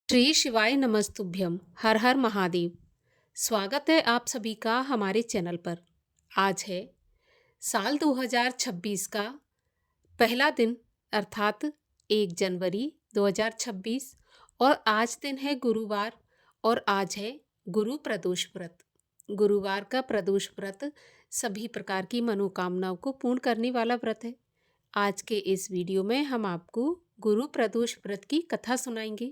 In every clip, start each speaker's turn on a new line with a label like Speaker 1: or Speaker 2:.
Speaker 1: श्री शिवाय नमस्तुभ्यम। हर हर महादेव। स्वागत है आप सभी का हमारे चैनल पर। आज है साल 2026 का पहला दिन अर्थात 1 जनवरी 2026 और आज दिन है गुरुवार और आज है गुरु प्रदोष व्रत। गुरुवार का प्रदोष व्रत सभी प्रकार की मनोकामनाओं को पूर्ण करने वाला व्रत है। आज के इस वीडियो में हम आपको गुरु प्रदोष व्रत की कथा सुनाएंगे।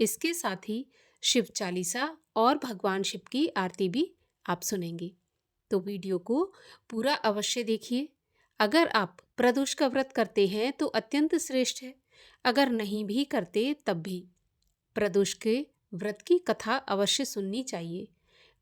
Speaker 1: इसके साथ ही शिव चालीसा और भगवान शिव की आरती भी आप सुनेंगे। तो वीडियो को पूरा अवश्य देखिए। अगर आप प्रदोष का व्रत करते हैं तो अत्यंत श्रेष्ठ है, अगर नहीं भी करते तब भी प्रदोष के व्रत की कथा अवश्य सुननी चाहिए।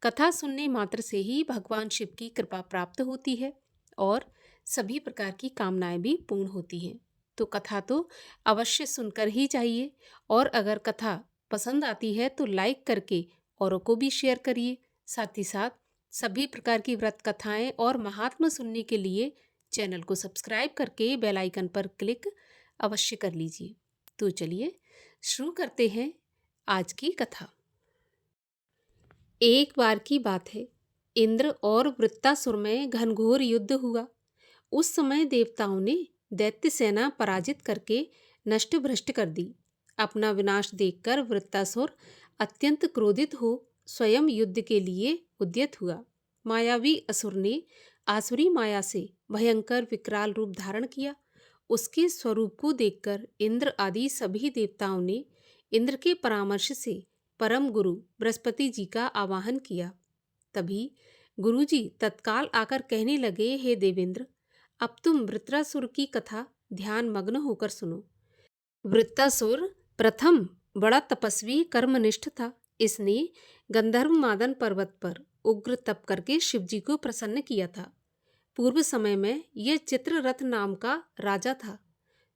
Speaker 1: कथा सुनने मात्र से ही भगवान शिव की कृपा प्राप्त होती है और सभी प्रकार की कामनाएं भी पूर्ण होती हैं। तो कथा तो अवश्य सुनकर ही चाहिए और अगर कथा पसंद आती है तो लाइक करके औरों को भी शेयर करिए। साथ ही साथ सभी प्रकार की व्रत कथाएं और महात्मा सुनने के लिए चैनल को सब्सक्राइब करके बेल आइकन पर क्लिक अवश्य कर लीजिए। तो चलिए शुरू करते हैं आज की कथा। एक बार की बात है, इंद्र और वृत्तासुर में घनघोर युद्ध हुआ। उस समय देवताओं ने दैत्य सेना पराजित करके नष्ट भ्रष्ट कर दी। अपना विनाश देखकर वृत्तासुर अत्यंत क्रोधित हो स्वयं युद्ध के लिए उद्यत हुआ। मायावी असुर ने आसुरी माया से भयंकर विकराल रूप धारण किया। उसके स्वरूप को देखकर इंद्र आदि सभी देवताओं ने इंद्र के परामर्श से परम गुरु बृहस्पति जी का आवाहन किया। तभी गुरुजी तत्काल आकर कहने लगे, हे देवेंद्र, अब तुम वृत्रासुर की कथा ध्यान मग्न होकर सुनो। वृत्तासुर प्रथम बड़ा तपस्वी कर्मनिष्ठ था। इसने गंधर्व मादन पर्वत पर उग्र तप करके शिवजी को प्रसन्न किया था। पूर्व समय में यह चित्ररथ नाम का राजा था।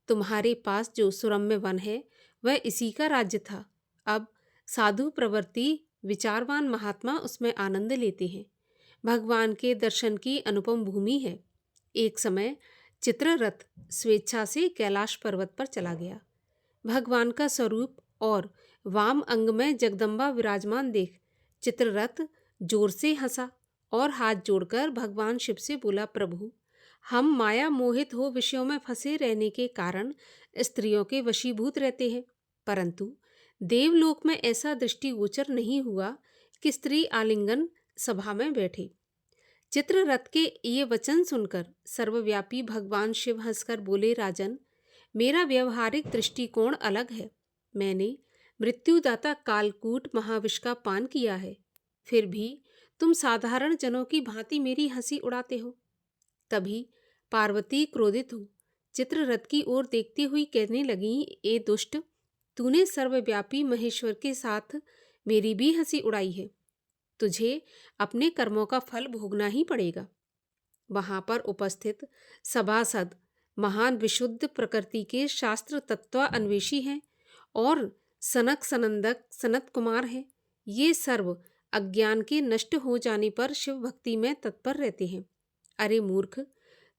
Speaker 1: तुम्हारे पास जो सुरम्य वन है वह इसी का राज्य था। अब साधु प्रवृत्ति विचारवान महात्मा उसमें आनंद लेते हैं। भगवान के दर्शन की अनुपम भूमि है। एक समय चित्ररथ स्वेच्छा से कैलाश पर्वत पर चला गया। भगवान का स्वरूप और वाम अंग में जगदम्बा विराजमान देख चित्ररथ जोर से हंसा और हाथ जोड़कर भगवान शिव से बोला, प्रभु, हम माया मोहित हो विषयों में फंसे रहने के कारण स्त्रियों के वशीभूत रहते हैं, परंतु देवलोक में ऐसा दृष्टिगोचर नहीं हुआ कि स्त्री आलिंगन सभा में बैठे। चित्ररथ के ये वचन सुनकर सर्वव्यापी भगवान शिव हंसकर बोले, राजन, मेरा व्यवहारिक दृष्टिकोण अलग है। मैंने मृत्युदाता कालकूट महाविष का पान किया है, फिर भी तुम साधारण जनों की भांति मेरी हंसी उड़ाते हो। तभी पार्वती क्रोधित हो चित्ररथ की ओर देखती हुई कहने लगी, ए दुष्ट, तूने सर्वव्यापी महेश्वर के साथ मेरी भी हंसी उड़ाई है। तुझे अपने कर्मों का फल भोगना ही पड़ेगा। वहां पर उपस्थित सभासद महान विशुद्ध प्रकृति के शास्त्र तत्व अन्वेषी हैं और सनक सनंदक सनत कुमार हैं। ये सर्व अज्ञान के नष्ट हो जाने पर शिव भक्ति में तत्पर रहते हैं। अरे मूर्ख,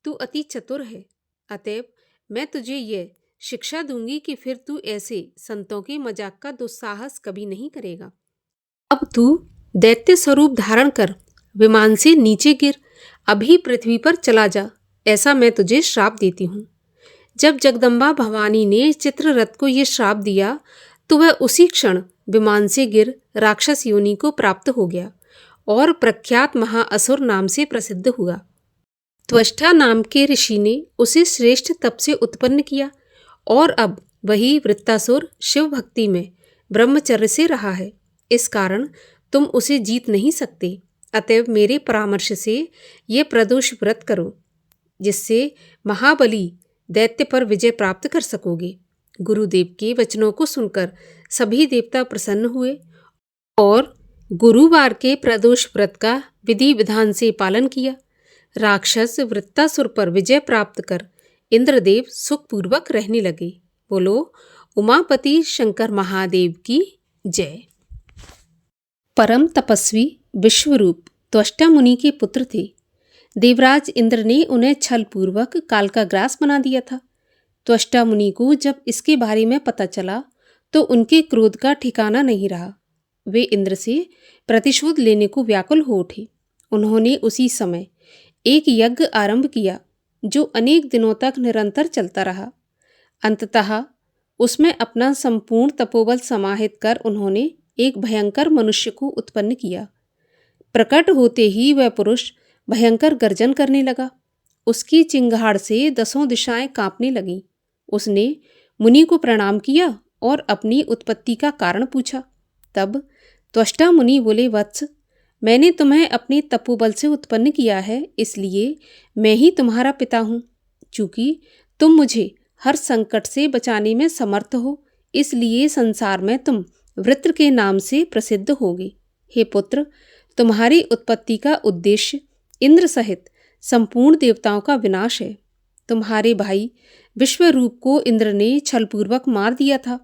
Speaker 1: तू अति चतुर है, अतएव मैं तुझे यह शिक्षा दूंगी कि फिर तू ऐसे संतों के मजाक का दुस्साहस कभी नहीं करेगा। अब तू दैत्य स्वरूप धारण कर विमान से नीचे गिर, अभी पृथ्वी पर चला जा, ऐसा मैं तुझे श्राप देती हूँ। जब जगदम्बा भवानी ने चित्ररथ को यह श्राप दिया तो वह उसी क्षण विमान से गिर राक्षस योनि को प्राप्त हो गया और प्रख्यात महाअसुर नाम से प्रसिद्ध हुआ। त्वष्टा नाम के ऋषि ने उसे श्रेष्ठ तप से उत्पन्न किया और अब वही वृत्तासुर शिव भक्ति में ब्रह्मचर्य से रहा है। इस कारण तुम उसे जीत नहीं सकते। अतएव मेरे परामर्श से ये प्रदोष व्रत करो, जिससे महाबली दैत्य पर विजय प्राप्त कर सकोगे। गुरुदेव के वचनों को सुनकर सभी देवता प्रसन्न हुए और गुरुवार के प्रदोष व्रत का विधि विधान से पालन किया। राक्षस वृत्तासुर पर विजय प्राप्त कर इंद्रदेव सुखपूर्वक रहने लगे। बोलो उमापति शंकर महादेव की जय। परम तपस्वी विश्वरूप त्वष्टा मुनि के पुत्र थे। देवराज इंद्र ने उन्हें छलपूर्वक काल का ग्रास बना दिया था। त्वष्टा मुनि को जब इसके बारे में पता चला तो उनके क्रोध का ठिकाना नहीं रहा। वे इंद्र से प्रतिशोध लेने को व्याकुल हो उठे। उन्होंने उसी समय एक यज्ञ आरंभ किया जो अनेक दिनों तक निरंतर चलता रहा। अंततः उसमें अपना संपूर्ण तपोबल समाहित कर उन्होंने एक भयंकर मनुष्य को उत्पन्न किया। प्रकट होते ही वह पुरुष भयंकर गर्जन करने लगा। उसकी चिंगाड़ से 10 दिशाएं कांपने लगीं। उसने मुनि को प्रणाम किया और अपनी उत्पत्ति का कारण पूछा। तब त्वष्टा मुनि बोले, वत्स, मैंने तुम्हें अपने तपोबल से उत्पन्न किया है, इसलिए मैं ही तुम्हारा पिता हूँ। चूंकि तुम मुझे हर संकट से बचाने में समर्थ हो, इसलिए संसार में तुम वृत्र के नाम से प्रसिद्ध होगे। हे पुत्र, तुम्हारी उत्पत्ति का उद्देश्य इंद्र सहित संपूर्ण देवताओं का विनाश है। तुम्हारे भाई विश्वरूप को इंद्र ने छलपूर्वक मार दिया था।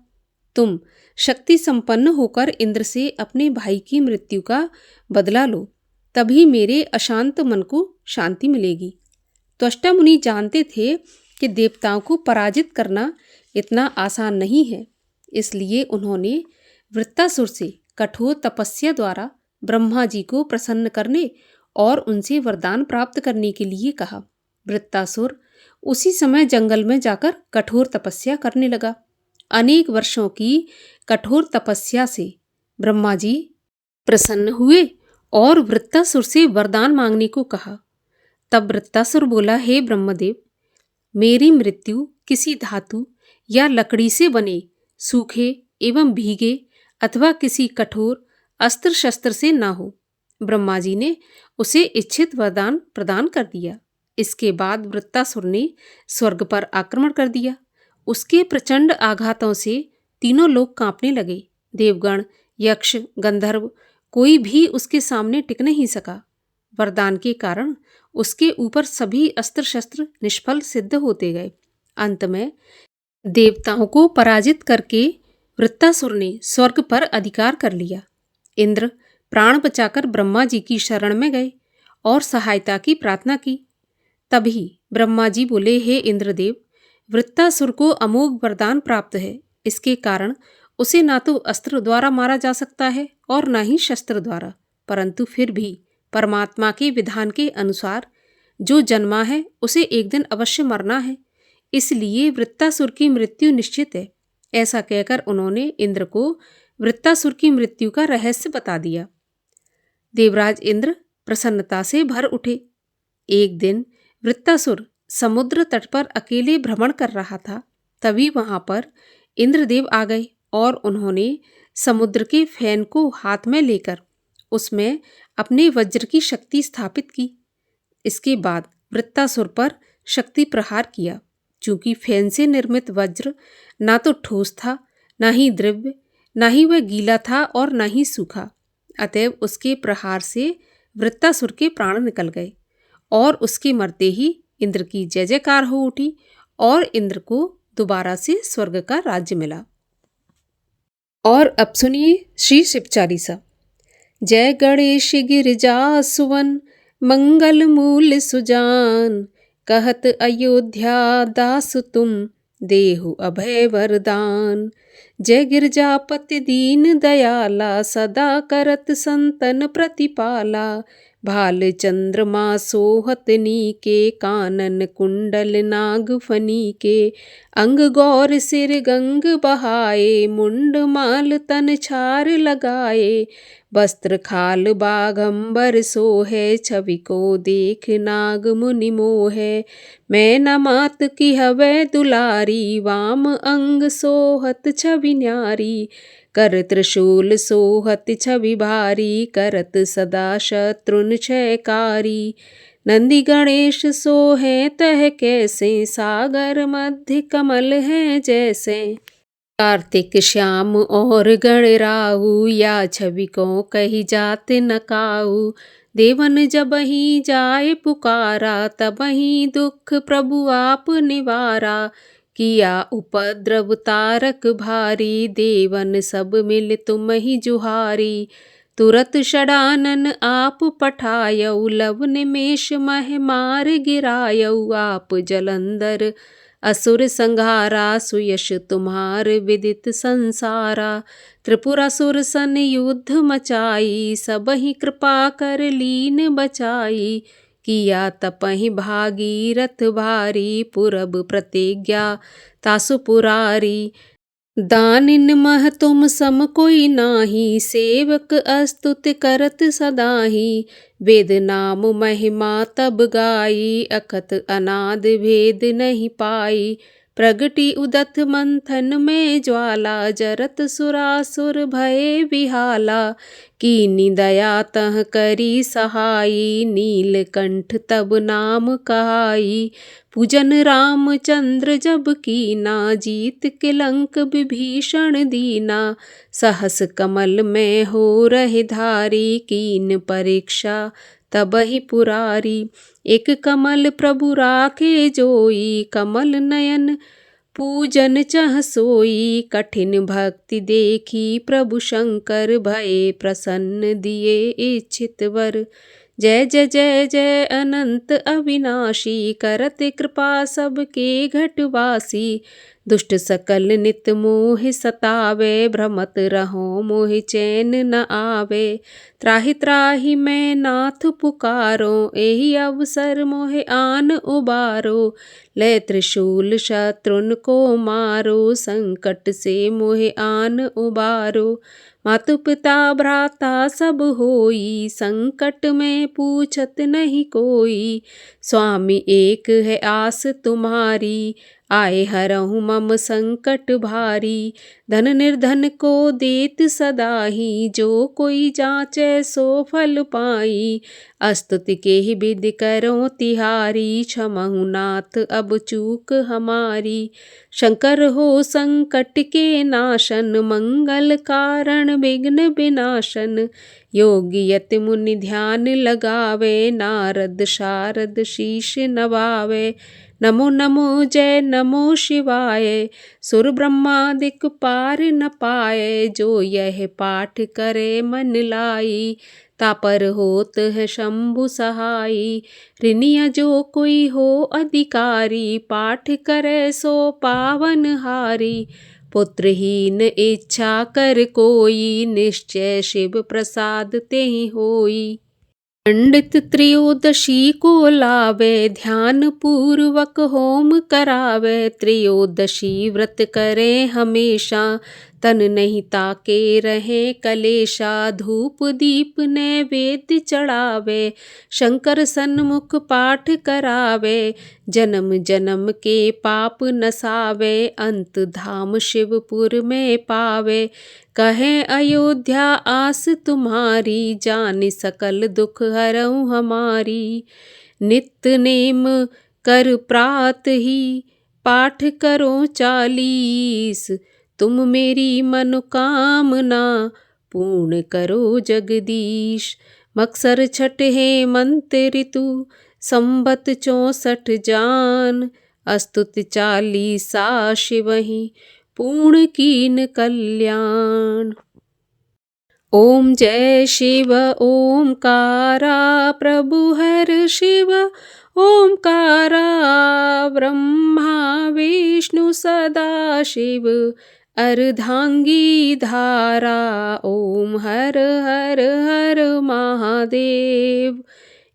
Speaker 1: तुम शक्ति संपन्न होकर इंद्र से अपने भाई की मृत्यु का बदला लो, तभी मेरे अशांत मन को शांति मिलेगी। त्वष्टा मुनि जानते थे कि देवताओं को पराजित करना इतना आसान नहीं है, इसलिए उन्होंने वृत्तासुर से कठोर तपस्या द्वारा ब्रह्मा जी को प्रसन्न करने और उनसे वरदान प्राप्त करने के लिए कहा। वृत्तासुर उसी समय जंगल में जाकर कठोर तपस्या करने लगा। अनेक वर्षों की कठोर तपस्या से ब्रह्मा जी प्रसन्न हुए और वृत्तासुर से वरदान मांगने को कहा। तब वृत्तासुर बोला, हे ब्रह्मदेव, मेरी मृत्यु किसी धातु या लकड़ी से बने सूखे एवं भीगे अथवा किसी कठोर अस्त्र शस्त्र से ना हो। ब्रह्मा जी ने उसे इच्छित वरदान प्रदान कर दिया। इसके बाद वृत्तासुर ने स्वर्ग पर आक्रमण कर दिया। उसके प्रचंड आघातों से तीनों लोग कांपने लगे। देवगण, यक्ष, गंधर्व, कोई भी उसके सामने टिक नहीं सका। वरदान के कारण उसके ऊपर सभी अस्त्र शस्त्र निष्फल सिद्ध होते गए। अंत में देवताओं को पराजित करके वृत्तासुर ने स्वर्ग पर अधिकार कर लिया। इंद्र प्राण बचाकर ब्रह्मा जी की शरण में गए और सहायता की प्रार्थना की। तभी ब्रह्मा जी बोले, हे इंद्रदेव, वृत्तासुर को अमोघ वरदान प्राप्त है। इसके कारण उसे ना तो अस्त्र द्वारा मारा जा सकता है और ना ही शस्त्र द्वारा, परंतु फिर भी परमात्मा के विधान के अनुसार जो जन्मा है उसे एक दिन अवश्य मरना है, इसलिए वृत्तासुर की मृत्यु निश्चित है। ऐसा कहकर उन्होंने इंद्र को वृत्तासुर की मृत्यु का रहस्य बता दिया। देवराज इंद्र प्रसन्नता से भर उठे। एक दिन वृत्तासुर समुद्र तट पर अकेले भ्रमण कर रहा था। तभी वहां पर इंद्रदेव आ गए और उन्होंने समुद्र के फैन को हाथ में लेकर उसमें अपने वज्र की शक्ति स्थापित की। इसके बाद वृत्तासुर पर शक्ति प्रहार किया। चूंकि फैन से निर्मित वज्र ना तो ठोस था, ना ही द्रव्य, ना ही वह गीला था और ना ही सूखा, अतएव उसके प्रहार से वृत्तासुर के प्राण निकल गए और उसके मरते ही इंद्र की जय जयकार हो उठी और इंद्र को दोबारा से स्वर्ग का राज्य मिला। और अब सुनिए श्री शिव चालीसा। जय गणेश गिरिजा सुवन, मंगल मूल सुजान, कहत अयोध्या दास तुम, देहु अभय वरदान। जय गिरजापति दीन दयाला, सदा करत संतन प्रतिपाला। भाल चंद्रमा सोहत नीके, कानन कुंडल नाग फनी के। अंग गौर सिर गंग बहाए, मुंड माल तन छार लगाए। वस्त्र खाल बागंबर सोहे, छवि को देख नाग मुनि मोहे। मैं न मात की हवै दुलारी, वाम अंग सोहत छवि न्यारी। कर त्रिशूल सोहत छवि भारी, करत सदा शत्रुन क्षयकारी। नंदी गणेश सोहे तह कैसे, सागर मध्य कमल है जैसे। कार्तिक श्याम और गणराऊ, या छवि को कही जात न काऊ। देवन जबहि जाए पुकारा, तबहि दुख प्रभु आप निवारा। किया उपद्रव तारक भारी, देवन सब मिल तुम ही जुहारी। तुरत षडानन आप पठायऊ, लव निमेष मह मार गिरायऊ। आप जलंधर असुर संहारा सुयश तुम्हार विदित संसारा। त्रिपुरासुर सन युद्ध मचाई सबहि कृपा कर लीन बचाई। किया तपहि भागीरथ भारी पुरब प्रतिज्ञा तासु पुरारी। दानिन मह तुम सम कोई नाही सेवक अस्तुति करत सदाही। वेद नाम महिमा तब गाई अखत अनाद भेद नहीं पाई। प्रगति उदत मंथन में ज्वाला जरत सुरासुर भये विहाला। कीनी दया तह करी सहाई नीलकंठ तब नाम कहाई। पूजन रामचंद्र जब कीना जीत के लंक विभीषण दीना। सहस कमल में हो रहे धारी कीन परीक्षा तबहि पुरारी। एक कमल प्रभु राखे जोई कमल नयन पूजन चह सोई। कठिन भक्ति देखी प्रभु शंकर भये प्रसन्न दिए इच्छित वर। जय जय जय जय अनंत अविनाशी करते कृपा सबके घटवासी। दुष्ट सकल नित मोहि सतावे भ्रमत रहो मोहि चैन न आवे। त्राहि त्राहि मैं नाथ पुकारो एहि अवसर मोहि आन उबारो। ले त्रिशूल शत्रुन को मारो संकट से मोहि आन उबारो। मातु पिता भ्राता सब होई संकट में पूछत नहीं कोई। स्वामी एक है आस तुम्हारी आए हरहु मम संकट भारी। धन निर्धन को देत सदाही जो कोई जांचे सो फल पाई। अस्तुति के ही विधि करो तिहारी क्षमहु नाथ अब चूक हमारी। शंकर हो संकट के नाशन मंगल कारण विघ्न विनाशन। योगी यति मुनि ध्यान लगावे नारद शारद शीश नवावे। नमो नमो जय नमो शिवाय सुर ब्रह्मादिक पार न पाए। जो यह पाठ करे मन लाई तापर होत है शंभु सहाई। ऋनिया जो कोई हो अधिकारी पाठ करे सो पावन हारी। पुत्रहीन इच्छा कर कोई निश्चय शिव प्रसाद तेहि होई। पंडित त्रयोदशी को लावे ध्यान पूर्वक होम करावे। त्रयोदशी व्रत करे हमेशा तन नहीं ताके रहे कलेशा। धूप दीप नैवेद्य चढ़ावे शंकर सन्मुख पाठ करावे। जन्म जन्म के पाप नसावे अंत धाम शिवपुर में पावे। कहे अयोध्या आस तुम्हारी जान सकल दुख हरऊ हमारी। नित्य नेम कर प्रात ही पाठ करो 40। तुम मेरी मनोकामना पूर्ण करो जगदीश। मक्सर छठ हेमंत ऋतु संबत 64 जान। अस्तुति 40 शिवहि पूर्ण कीन कल्याण। ओम जय शिव ओमकारा प्रभु हर शिव ओमकारा। ब्रह्मा विष्णु सदा शिव अर्धांगी धारा। ओम हर हर हर महादेव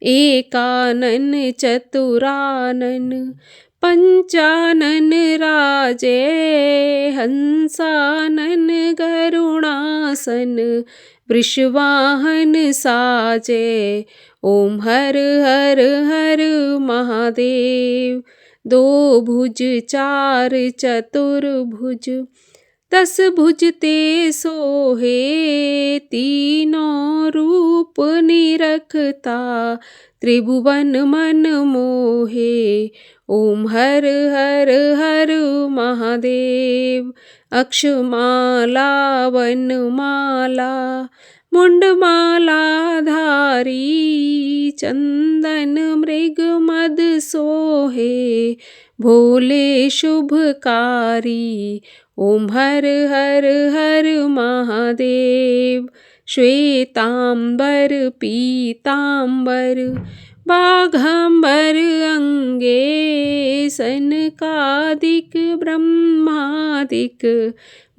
Speaker 1: एकानन चतुरानन पंचानन राजे। हंसानन गरुणासन वृषवाहन साजे। ओम हर हर हर महादेव। 2 भुज 4 चतुर्भुज 10 भुज ते सोहे। तीनों रूप निरखता त्रिभुवन मन मोहे। ओम हर हर हर महादेव। अक्षमाला वनमाला मुंडमाला धारी। चंदन मृग मद सोहे भोले शुभकारी। ओम हर हर हर महादेव। श्वेतांबर पीतांबर बाघंबर अंगे सनकादिक ब्रह्मादिक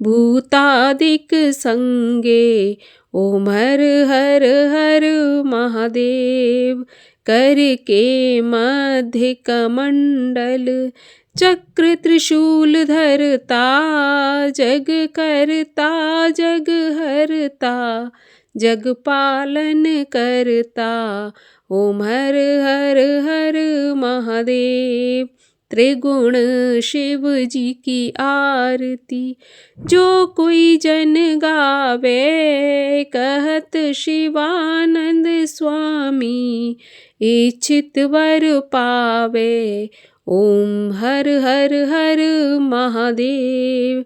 Speaker 1: भूतादिक संगे। ओम हर हर हर महादेव करके मध्य कमंडल चक्र त्रिशूल धरता जग करता जग हरता जग पालन करता। ओम हर हर हर महादेव। त्रिगुण शिव जी की आरती जो कोई जन गावे कहत शिवानंद स्वामी इच्छित वर पावे। ओम हर हर हर महादेव।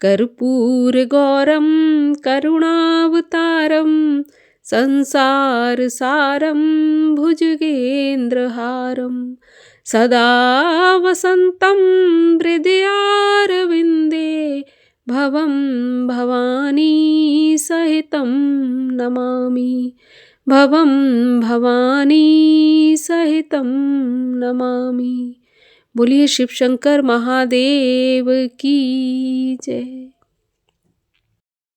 Speaker 1: कर्पूर गौरम करुणावतारम संसार सारम भुजगेन्द्रहारम सदा वसन्तं हृदयारविन्दे भवं भवानी सहितं नमामि भवं भवानी सहितं नमामि। बोलिए शिव शंकर महादेव की जय।